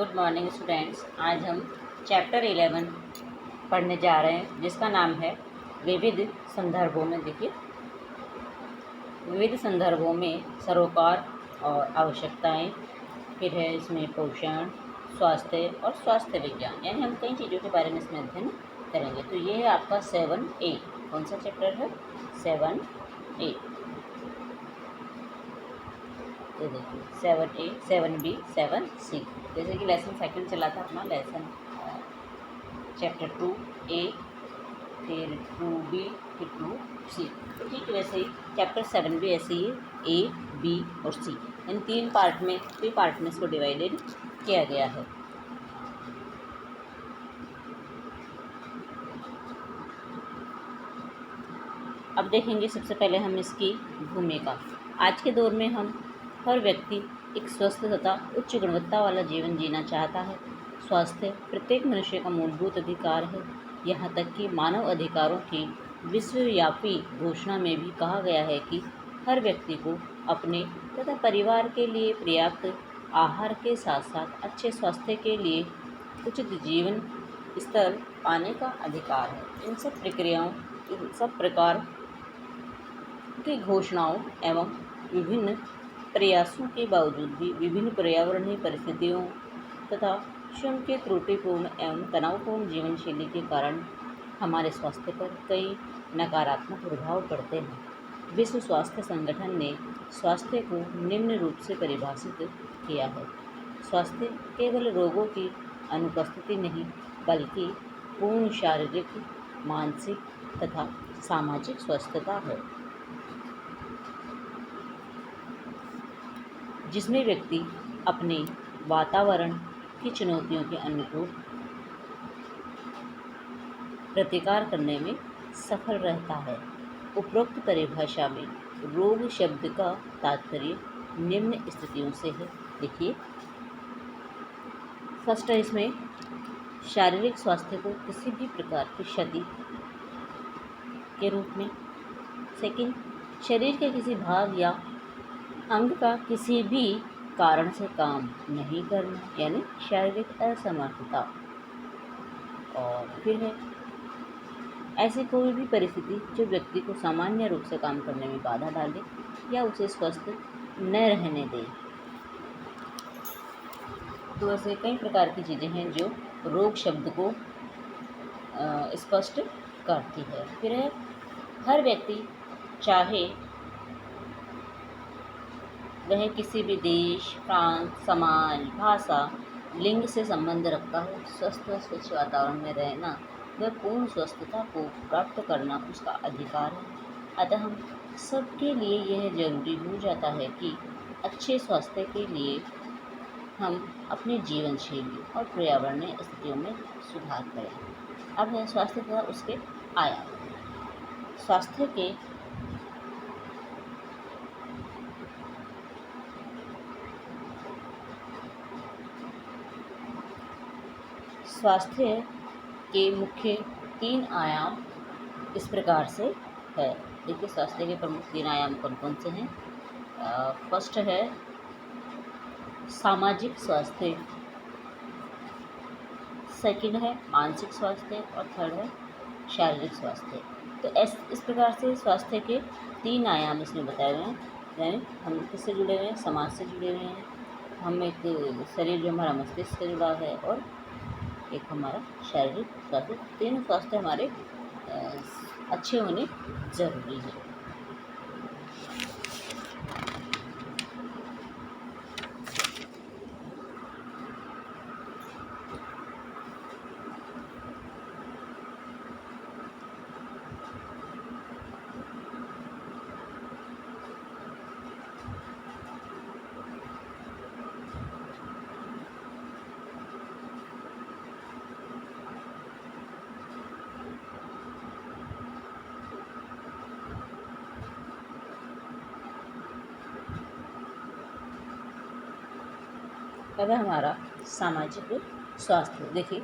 Good morning students. आज हम chapter 11 पढ़ने जा रहे हैं जिसका नाम है विविध संदर्भों में। देखिए, विविध संदर्भों में सरोकार और आवश्यकताएं, फिर है इसमें पोषण, स्वास्थ्य और स्वास्थ्य विज्ञान, यानी हम कई चीज़ों के बारे में इसमें अध्ययन करेंगे। तो ये है आपका 7A। कौन सा चैप्टर है? 7A। ये देखिए 7A, 7B, 7C। जैसे कि लेसन सेकंड चला था अपना लेसन चैप्टर 2A, फिर 2B, फिर 2C। तो ठीक है, वैसे ही चैप्टर 7 भी ऐसे ही A, B और C, इन तीन पार्ट में इसको डिवाइडेड किया गया है। अब देखेंगे सबसे पहले हम इसकी भूमिका। आज के दौर में हर व्यक्ति एक स्वस्थ तथा उच्च गुणवत्ता वाला जीवन जीना चाहता है। स्वास्थ्य प्रत्येक मनुष्य का मूलभूत अधिकार है। यहाँ तक कि मानव अधिकारों की विश्वव्यापी घोषणा में भी कहा गया है कि हर व्यक्ति को अपने तथा परिवार के लिए पर्याप्त आहार के साथ साथ अच्छे स्वास्थ्य के लिए उचित जीवन स्तर पाने का अधिकार है। इन सब प्रकार की घोषणाओं एवं विभिन्न प्रयासों के बावजूद भी विभिन्न पर्यावरणीय परिस्थितियों तथा स्वयं के त्रुटिपूर्ण एवं तनावपूर्ण जीवन शैली के कारण हमारे स्वास्थ्य पर कई नकारात्मक प्रभाव पड़ते हैं। विश्व स्वास्थ्य संगठन ने स्वास्थ्य को निम्न रूप से परिभाषित किया है: स्वास्थ्य केवल रोगों की अनुपस्थिति नहीं, बल्कि पूर्ण शारीरिक, मानसिक तथा सामाजिक स्वस्थता है, जिसमें व्यक्ति अपने वातावरण की चुनौतियों के अनुरूप प्रतिकार करने में सफल रहता है। उपरोक्त परिभाषा में रोग शब्द का तात्पर्य निम्न स्थितियों से है। देखिए, फर्स्ट है इसमें शारीरिक स्वास्थ्य को किसी भी प्रकार की क्षति के रूप में। सेकंड, शरीर के किसी भाग या अंग का किसी भी कारण से काम नहीं करना, यानी शारीरिक असमर्थता। और फिर है ऐसी कोई भी परिस्थिति जो व्यक्ति को सामान्य रूप से काम करने में बाधा डाले या उसे स्वस्थ न रहने दे। तो ऐसे कई प्रकार की चीज़ें हैं जो रोग शब्द को स्पष्ट करती है। फिर है हर व्यक्ति, चाहे वह किसी भी देश, प्रांत, समाज, भाषा, लिंग से संबंध रखता हो, स्वस्थ व स्वच्छ वातावरण में रहना व पूर्ण स्वस्थता को प्राप्त करना उसका अधिकार है। अतः हम सबके लिए यह जरूरी हो जाता है कि अच्छे स्वास्थ्य के लिए हम अपने जीवन शैली और पर्यावरणीय स्थितियों में सुधार करें। अब है स्वास्थ्य तथा उसके आयाम। स्वास्थ्य के मुख्य 3 आयाम इस प्रकार से है। देखिए, स्वास्थ्य के प्रमुख 3 आयाम कौन कौन से हैं? फर्स्ट है सामाजिक स्वास्थ्य, सेकंड है मानसिक स्वास्थ्य और थर्ड है शारीरिक स्वास्थ्य। तो इस प्रकार से स्वास्थ्य के 3 आयाम इसमें बताए गए हैं। यानी हम किससे जुड़े हुए हैं? समाज से जुड़े हुए हैं। हम एक शरीर जो हमारा मस्तिष्क से जुड़ा है और एक हमारा शारीरिक स्वास्थ्य। तीनों स्वास्थ्य हमारे अच्छे होने जरूरी है। अब हमारा सामाजिक स्वास्थ्य। देखिए,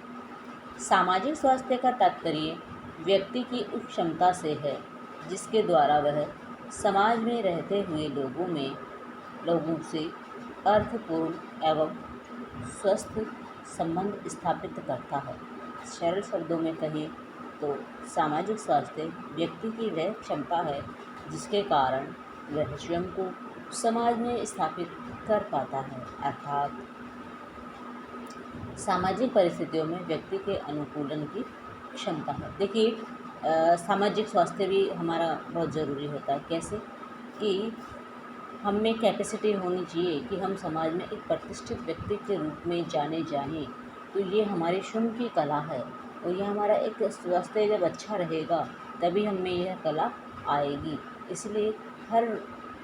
सामाजिक स्वास्थ्य का तात्पर्य व्यक्ति की उस क्षमता से है जिसके द्वारा वह समाज में रहते हुए लोगों से अर्थपूर्ण एवं स्वस्थ संबंध स्थापित करता है। सरल शब्दों में कहें तो सामाजिक स्वास्थ्य व्यक्ति की वह क्षमता है जिसके कारण वह स्वयं को समाज में स्थापित कर पाता है, अर्थात सामाजिक परिस्थितियों में व्यक्ति के अनुकूलन की क्षमता है। देखिए, सामाजिक स्वास्थ्य भी हमारा बहुत ज़रूरी होता है। कैसे कि हम में कैपेसिटी होनी चाहिए कि हम समाज में एक प्रतिष्ठित व्यक्ति के रूप में जाने जाएं। तो ये हमारी स्वयं की कला है और यह हमारा एक स्वास्थ्य जब अच्छा रहेगा तभी हम में यह कला आएगी। इसलिए हर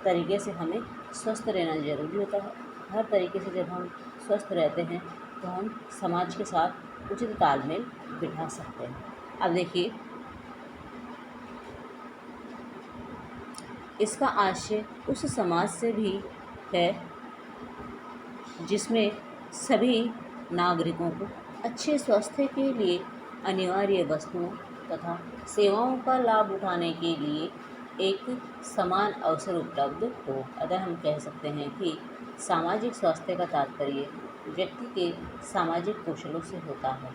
तरीके से हमें स्वस्थ रहना ज़रूरी होता है। हर तरीके से जब हम स्वस्थ रहते हैं तो हम समाज के साथ उचित तालमेल बिठा सकते हैं। अब देखिए, इसका आशय उस समाज से भी है जिसमें सभी नागरिकों को अच्छे स्वास्थ्य के लिए अनिवार्य वस्तुओं तथा सेवाओं का लाभ उठाने के लिए एक समान अवसर उपलब्ध हो। अतः हम कह सकते हैं कि सामाजिक स्वास्थ्य का तात्पर्य व्यक्ति के सामाजिक कौशलों से होता है,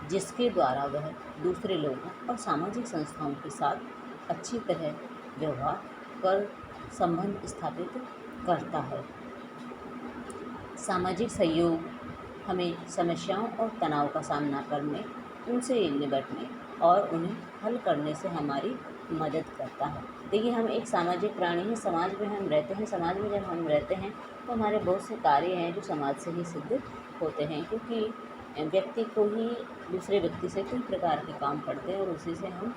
जिसके द्वारा वह दूसरे लोगों और सामाजिक संस्थाओं के साथ अच्छी तरह व्यवहार कर संबंध स्थापित करता है। सामाजिक सहयोग हमें समस्याओं और तनाव का सामना करने, उनसे निपटने और उन्हें हल करने से हमारी मदद करता है। देखिए, हम एक सामाजिक प्राणी हैं, समाज में हम रहते हैं। समाज में जब हम रहते हैं तो हमारे बहुत से कार्य हैं जो समाज से ही सिद्ध होते हैं, क्योंकि व्यक्ति को ही दूसरे व्यक्ति से कई प्रकार के काम पड़ते हैं और उसी से हम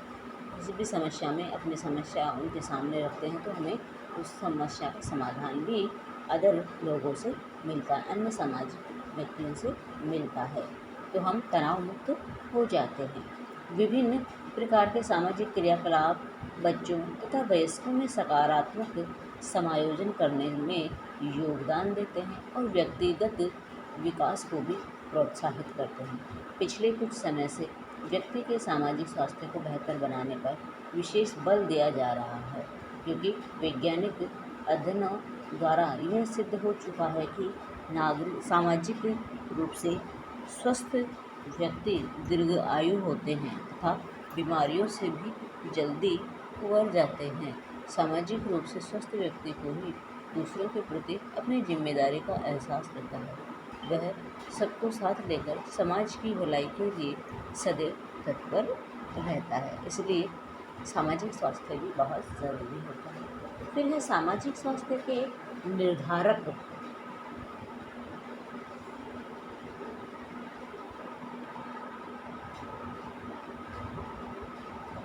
किसी भी समस्या में अपनी समस्या उनके सामने रखते हैं तो हमें उस समस्या का समाधान भी अदर लोगों से मिलता है, अन्य सामाजिक व्यक्तियों से मिलता है, तो हम तनाव मुक्त हो जाते हैं। विभिन्न प्रकार के सामाजिक क्रियाकलाप बच्चों तथा वयस्कों में सकारात्मक समायोजन करने में योगदान देते हैं और व्यक्तिगत विकास को भी प्रोत्साहित करते हैं। पिछले कुछ समय से व्यक्ति के सामाजिक स्वास्थ्य को बेहतर बनाने पर विशेष बल दिया जा रहा है, क्योंकि वैज्ञानिक अध्ययनों द्वारा यह सिद्ध हो चुका है कि नागरिक सामाजिक रूप से स्वस्थ व्यक्ति दीर्घ आयु होते हैं तथा बीमारियों से भी जल्दी उबर जाते हैं। सामाजिक रूप से स्वस्थ व्यक्ति को ही दूसरों के प्रति अपनी जिम्मेदारी का एहसास होता है। वह सबको साथ लेकर समाज की भलाई के लिए सदैव तत्पर रहता है। इसलिए सामाजिक स्वास्थ्य भी बहुत ज़रूरी होता है। फिर है सामाजिक स्वास्थ्य के निर्धारक।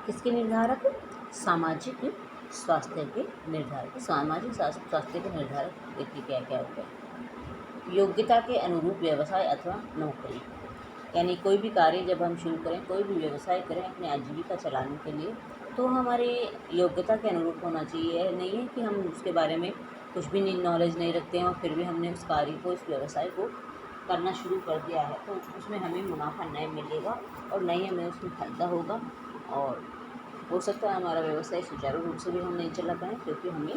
किसके निर्धारक? सामाजिक स्वास्थ्य के निर्धारक। सामाजिक स्वास्थ्य के निर्धारक देखिए क्या क्या होते हैं। योग्यता के अनुरूप व्यवसाय अथवा नौकरी, यानी कोई भी कार्य जब हम शुरू करें, कोई भी व्यवसाय करें अपनी आजीविका चलाने के लिए, तो हमारी योग्यता के अनुरूप होना चाहिए। नहीं है कि हम उसके बारे में कुछ भी नॉलेज नहीं रखते हैं और फिर भी हमने उस कार्य को, इस व्यवसाय को करना शुरू कर दिया है तो उसमें हमें मुनाफा नहीं मिलेगा और नहीं हमें उसमें फायदा होगा, और हो सकता है हमारा व्यवसाय सुचारू रूप से भी हम नहीं चला पाएँ, क्योंकि हमें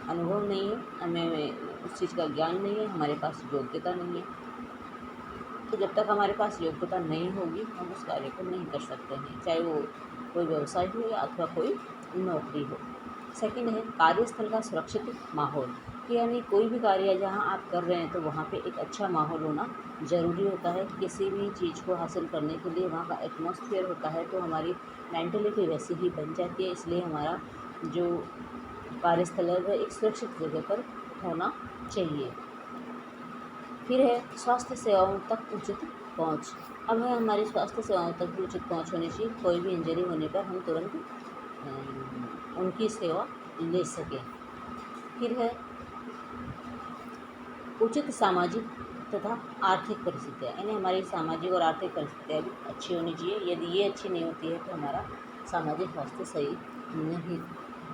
अनुभव नहीं है, हमें उस चीज़ का ज्ञान नहीं है, हमारे पास योग्यता नहीं है। तो जब तक हमारे पास योग्यता नहीं होगी हम उस कार्य को नहीं कर सकते हैं, चाहे वो कोई व्यवसाय हो या अथवा कोई नौकरी हो। सेकंड है कार्यस्थल का सुरक्षित माहौल, कि यानी कोई भी कार्य जहाँ आप कर रहे हैं तो वहाँ पे एक अच्छा माहौल होना ज़रूरी होता है। किसी भी चीज़ को हासिल करने के लिए वहाँ का एटमॉस्फेयर होता है तो हमारी मेंटलिटी वैसी ही बन जाती है। इसलिए हमारा जो कार्यस्थल है वह एक सुरक्षित जगह पर होना चाहिए। फिर है स्वास्थ्य सेवाओं तक उचित पहुँच। अब है हमारी स्वास्थ्य सेवाओं तक भी उचित पहुँच होनी चाहिए। कोई भी इंजरी होने पर हम तुरंत उनकी सेवा ले सकें। फिर है उचित सामाजिक तथा आर्थिक परिस्थितियाँ, यानी हमारी सामाजिक और आर्थिक परिस्थितियाँ भी अच्छी होनी चाहिए। यदि ये अच्छी नहीं होती है तो हमारा सामाजिक स्वास्थ्य सही नहीं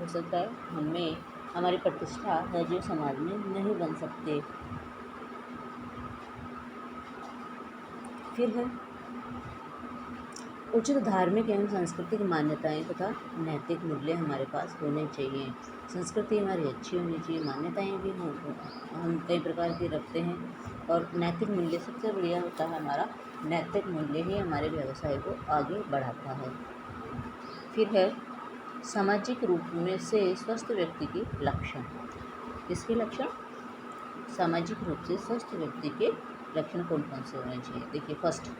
हो सकता है, हमें हमारी प्रतिष्ठा है जो समाज में नहीं बन सकते। फिर है उचित धार्मिक एवं सांस्कृतिक मान्यताएं तथा नैतिक मूल्य हमारे पास होने चाहिए। संस्कृति हमारी अच्छी होनी चाहिए, मान्यताएं भी हम कई प्रकार की रखते हैं और नैतिक मूल्य सबसे बढ़िया होता है हमारा नैतिक मूल्य ही हमारे व्यवसाय को आगे बढ़ाता है। फिर है सामाजिक रूप में से स्वस्थ व्यक्ति के लक्षण। किसके लक्षण? सामाजिक रूप से स्वस्थ व्यक्ति के लक्षण कौन कौन से होने चाहिए? देखिए, फर्स्ट,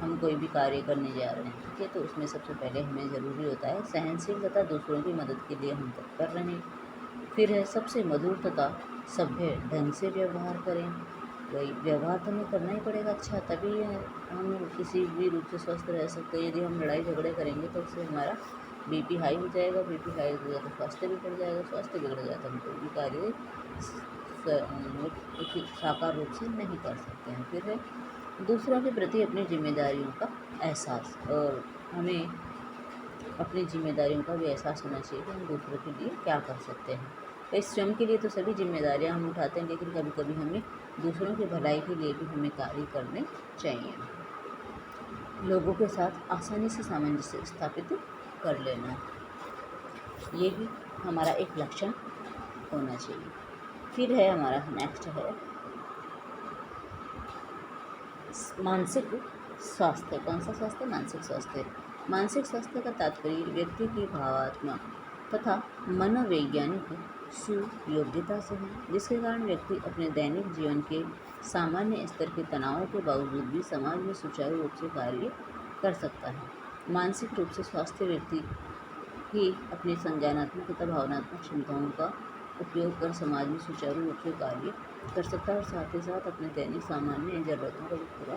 हम कोई भी कार्य करने जा रहे हैं, ठीक है, तो उसमें सबसे पहले हमें ज़रूरी होता है सहनशील तथा दूसरों की मदद के लिए हम तत्पर रहें। फिर है सबसे मधुर तथा सभ्य ढंग से व्यवहार करें। वही व्यवहार तो हमें करना ही पड़ेगा अच्छा, तभी हम किसी भी रूप से स्वस्थ रह सकते हैं। यदि हम लड़ाई झगड़े करेंगे तो उससे हमारा बीपी हाई हो जाएगा, बीपी हाई हो जाएगा तो स्वास्थ्य बिगड़ जाएगा, स्वास्थ्य बिगड़ जाएगा तो हम कोई भी कार्य साकार रूप से नहीं कर सकते हैं। फिर है दूसरों के प्रति अपनी जिम्मेदारियों का एहसास, और हमें अपनी जिम्मेदारियों का भी एहसास होना चाहिए कि हम दूसरों के लिए क्या कर सकते हैं। तो इस स्वयं के लिए तो सभी जिम्मेदारियां हम उठाते हैं, लेकिन कभी कभी हमें दूसरों की भलाई के लिए भी हमें कार्य करने चाहिए। लोगों के साथ आसानी से सामंजस्य स्थापित कर लेना, ये भी हमारा एक लक्षण होना चाहिए। फिर है हमारा नेक्स्ट है मानसिक स्वास्थ्य। कौन सा स्वास्थ्य? मानसिक स्वास्थ्य। मानसिक स्वास्थ्य का तात्पर्य व्यक्ति की भावात्मक तथा मनोवैज्ञानिक सुयोग्यता से है, जिसके कारण व्यक्ति अपने दैनिक जीवन के सामान्य स्तर के तनावों के बावजूद भी समाज में सुचारू रूप से कार्य कर सकता है। मानसिक रूप से स्वास्थ्य व्यक्ति ही अपनी संज्ञानात्मक तथा भावनात्मक क्षमताओं का उपयोग कर समाज में सुचारू रूप से कार्य कर सकता है और साथ ही साथ अपने दैनिक सामान्य जरूरतों को भी पूरा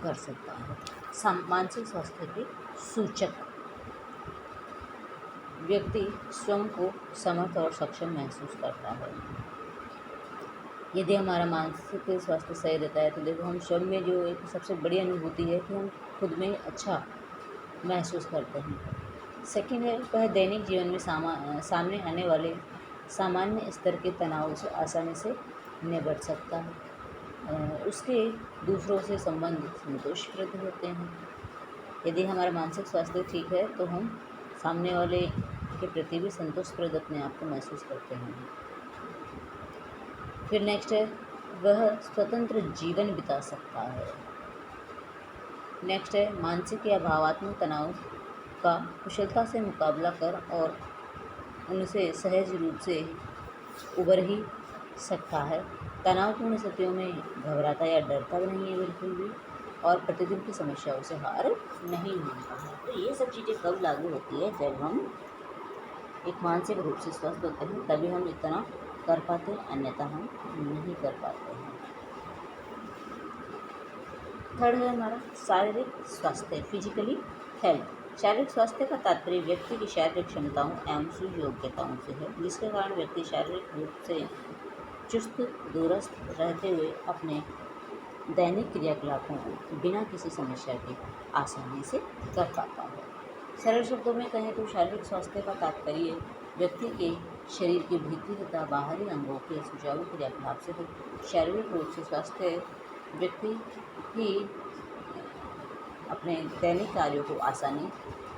कर सकता है। मानसिक स्वास्थ्य के सूचक: व्यक्ति स्वयं को समर्थ और सक्षम महसूस करता है। यदि हमारा मानसिक स्वास्थ्य सही रहता है तो देखो, हम स्वयं में जो एक सबसे बड़ी अनुभूति है कि हम खुद में अच्छा महसूस करते हैं। सेकंड है, वह दैनिक जीवन में सामने आने वाले सामान्य स्तर के तनाव से आसानी से निपट सकता है। उसके दूसरों से संबंध संतोषप्रद होते हैं। यदि हमारा मानसिक स्वास्थ्य ठीक है तो हम सामने वाले के प्रति भी संतोषप्रद अपने आप को महसूस करते हैं। फिर नेक्स्ट है, वह स्वतंत्र जीवन बिता सकता है। नेक्स्ट है, मानसिक या भावात्मक तनाव का कुशलता से मुकाबला कर और उनसे सहज रूप से उबर ही सकता है। तनावपूर्ण स्थितियों में घबराता या डरता भी नहीं है बिल्कुल भी, और प्रतिदिन की समस्याओं से हार नहीं मानता है। तो ये सब चीज़ें कब लागू होती है? जब हम एक मानसिक रूप से स्वस्थ होते हैं, तभी हम इतना कर पाते हैं, अन्यथा हम नहीं कर पाते हैं। थर्ड है हमारा शारीरिक स्वास्थ्य, फिजिकली हेल्थ। शारीरिक स्वास्थ्य का तात्पर्य व्यक्ति की शारीरिक क्षमताओं एवं सुयोग्यताओं से है, जिसके कारण व्यक्ति शारीरिक रूप से चुस्त दुरुस्त रहते हुए अपने दैनिक क्रियाकलापों को बिना किसी समस्या के आसानी से कर पाता है। सरल शब्दों में कहें तो शारीरिक स्वास्थ्य का तात्पर्य व्यक्ति के शरीर के भीतरी तथा बाहरी अंगों के सुचारू क्रियाकलाप से है। शारीरिक रूप से स्वस्थ व्यक्ति ही अपने दैनिक कार्यों को आसानी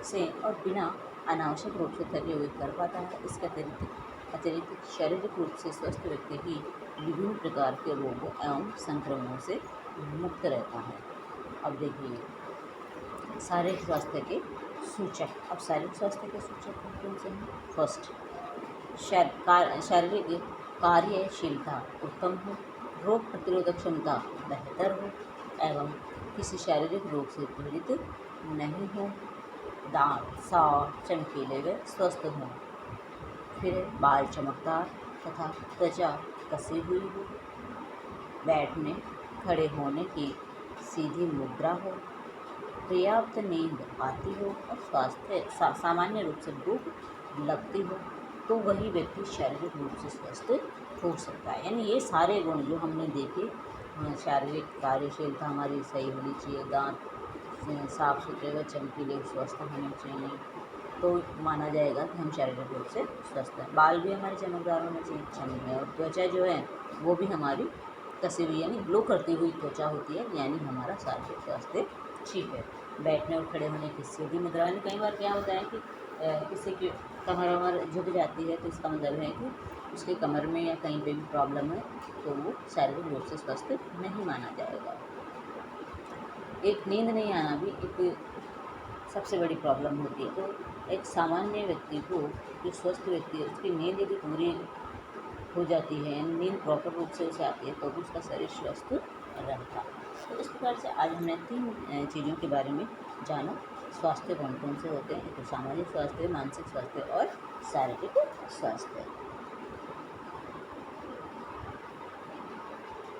से और बिना अनावश्यक रूप से थके हुए कर पाता है। इसके अतिरिक्त शारीरिक रूप से स्वस्थ व्यक्ति ही विभिन्न प्रकार के रोगों एवं संक्रमणों से मुक्त रहता है। अब देखिए शारीरिक स्वास्थ्य के सूचक। अब शारीरिक स्वास्थ्य के सूचक कौन से हैं? फर्स्ट, शारीरिक कार्यशीलता उत्तम हो, रोग प्रतिरोधक क्षमता बेहतर हो एवं किसी शारीरिक रोग से पीड़ित नहीं हो, दांत साफ चमकीले व स्वस्थ हों, फिर बाल चमकदार तथा त्वचा कसी हुई हो, बैठने खड़े होने की सीधी मुद्रा हो, पर्याप्त नींद आती हो और सामान्य रूप से भूख लगती हो, तो वही व्यक्ति शारीरिक रूप से स्वस्थ हो सकता है। यानी ये सारे गुण जो हमने देखे, शारीरिक कार्यशीलता हमारी सही होनी चाहिए, दांत साफ सुथरे व चमकीले स्वस्थ होने चाहिए, तो माना जाएगा कि हम शारीरिक रूप से स्वस्थ हैं। बाल भी हमारे चमकदार होने चाहिए, चमक, और त्वचा जो है वो भी हमारी कसी हुई यानी ग्लो करती हुई त्वचा होती है, यानी हमारा शारीरिक स्वास्थ्य ठीक है। बैठने और खड़े होने की सीधी मुद्रा, यानी कई बार क्या होता है कि किसी की कमर वमर झुक जाती है, तो इसका मतलब है कि उसके कमर में या कहीं पे भी प्रॉब्लम है तो वो शारीरिक रूप से स्वस्थ नहीं माना जाएगा। एक नींद नहीं आना भी एक सबसे बड़ी प्रॉब्लम होती है। तो एक सामान्य व्यक्ति को, जो स्वस्थ व्यक्ति है, उसकी नींद यदि पूरी हो जाती है, नींद प्रॉपर रूप से उसे आती है, तो भी उसका शरीर स्वस्थ रहता है। तो इस प्रकार से आज हमने 3 चीज़ों के बारे में जाना। स्वास्थ्य कौन कौन से होते हैं, एक तो सामाजिक स्वास्थ्य, मानसिक स्वास्थ्य और शारीरिक स्वास्थ्य।